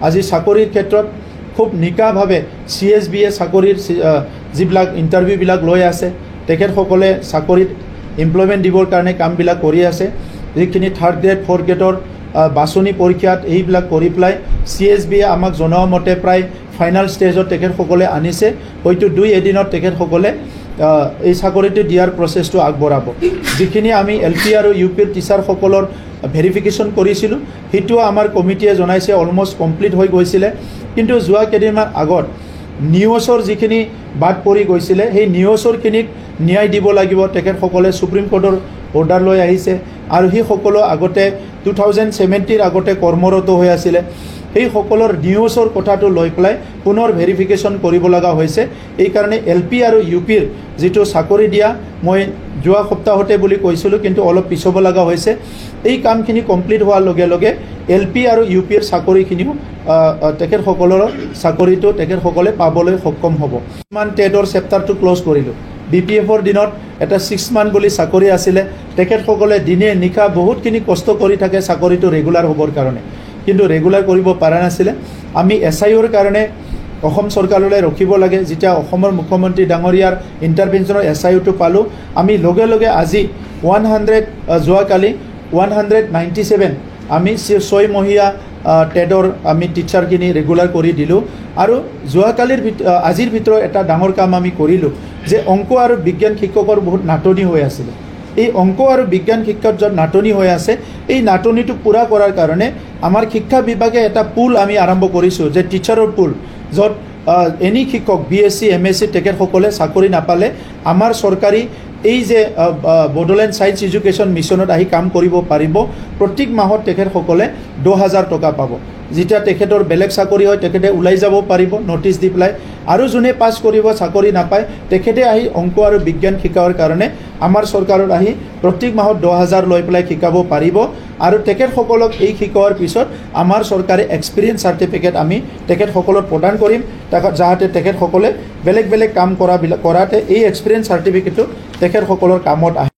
আজি চাকৰিৰ ক্ষেত্ৰত খুব নিকাভাৱে CSBয়ে চাকৰিৰ যিবিলাক ইণ্টাৰভিউবিলাক লৈ আছে তেখেতসকলে চাকৰিত এমপ্লয়মেণ্ট দিবৰ কাৰণে কামবিলাক কৰি আছে যিখিনি 3rd গ্ৰেড 4th গ্ৰেডৰ বাছনি পৰীক্ষাত এইবিলাক কৰি পেলাই CSBয়ে আমাক জনোৱা মতে প্ৰায় ফাইনেল ষ্টেজত তেখেতসকলে আনিছে হয়তো 2 এদিনত তেখেতসকলে এই চাকৰিটো দিয়াৰ প্ৰচেছটো আগবঢ়াব যিখিনি আমি LP আৰু UPৰ টিচাৰসকলৰ ভেৰিফিকেশ্যন কৰিছিলোঁ সেইটো আমাৰ কমিটিয়ে জনাইছে অলমষ্ট কমপ্লিট হৈ গৈছিলে কিন্তু যোৱা কেইদিনমান আগত নিউজৰ যিখিনি বাদ পৰি গৈছিলে সেই নিউজৰখিনিক ন্যায় দিব লাগিব তেখেতসকলে সুপ্ৰিম কোৰ্টৰ অৰ্ডাৰ লৈ আহিছে আৰু সেই সকলো আগতে 2017 আগতে কৰ্মৰত হৈ আছিলে সেই সকলৰ নিউজৰ কথাটো লৈ পেলাই পুনৰ ভেৰিফিকেশ্যন কৰিব লগা হৈছে এই কাৰণে LP আৰু UPৰ যেটো চাকৰি দিয়া মই যোৱা সপ্তাহতে বুলি কৈছিলোঁ কিন্তু অলপ পিছব লগা হৈছে এই কামখিনি কমপ্লিট হোৱাৰ লগে লগে LP আৰু UPৰ চাকৰিখিনিও তেখেতসকলৰ চাকৰিটো তেখেতসকলে পাবলৈ সক্ষম হ'ব মান টেডৰ চেপ্টাৰটো ক্লোজ কৰিলোঁ BPFৰ দিনত এটা 6 মান বুলি চাকৰি আছিলে তেখেতসকলে দিনে নিশা বহুতখিনি কষ্ট কৰি থাকে চাকৰিটো ৰেগুলাৰ হ'বৰ কাৰণে কিন্তু ৰেগুলাৰ কৰিব পৰা নাছিলে আমি SIOৰ কাৰণে অসম চৰকাৰলৈ ৰখিব লাগে যেতিয়া অসমৰ মুখ্যমন্ত্ৰী ডাঙৰীয়াৰ ইণ্টাৰভেনশ্যনৰ SIOটো পালোঁ আমি লগে লগে আজি 100 যোৱাকালি 197 আমি 6 মহীয়া টেডৰ আমি টিচাৰখিনি ৰেগুলাৰ কৰি দিলোঁ আৰু যোৱাকালিৰ আজিৰ ভিতৰত এটা ডাঙৰ কাম আমি কৰিলোঁ যে অংক আৰু বিজ্ঞান শিক্ষকৰ বহুত নাটনি হৈ আছিল এই অংক আৰু বিজ্ঞান শিক্ষক য'ত নাটনি হৈ আছে এই নাটনিটো পূৰা কৰাৰ কাৰণে আমাৰ শিক্ষা বিভাগে এটা পুল আমি আৰম্ভ কৰিছোঁ যে টিচাৰৰ পুল য'ত এনি শিক্ষক BSc MSc তেখেতসকলে চাকৰি নাপালে আমাৰ চৰকাৰী এই যে বডোলেণ্ড সায়েন্স এডুকেশ্যন মিছনত আহি কাম কৰিব পাৰিব প্ৰত্যেক মাহত তেখেতসকলে 2000 টকা পাব যেতিয়া তেখেতৰ বেলেগ চাকৰি হয় তেখেতে ওলাই যাব পাৰিব নোটিছ দি পেলাই আৰু যোনে পাছ কৰিব চাকৰি নাপায় তেখেতে আহি অংক আৰু বিজ্ঞান শিকাবৰ কাৰণে আমাৰ চৰকাৰত আহি প্ৰত্যেক মাহত 2000 লৈ পেলাই শিকাব পাৰিব আৰু তেখেতসকলক এই শিকোৱাৰ পিছত আমাৰ চৰকাৰে এক্সপিৰিয়েন্স সাৰ্টিফিকেট আমি তেখেতসকলক প্ৰদান কৰিম যাতে তেখেতসকলে বেলেগ বেলেগ কাম কৰাতে এই এক্সপিৰিয়েন্স সাৰ্টিফিকেটটো তেখেতসকলৰ কামত আহে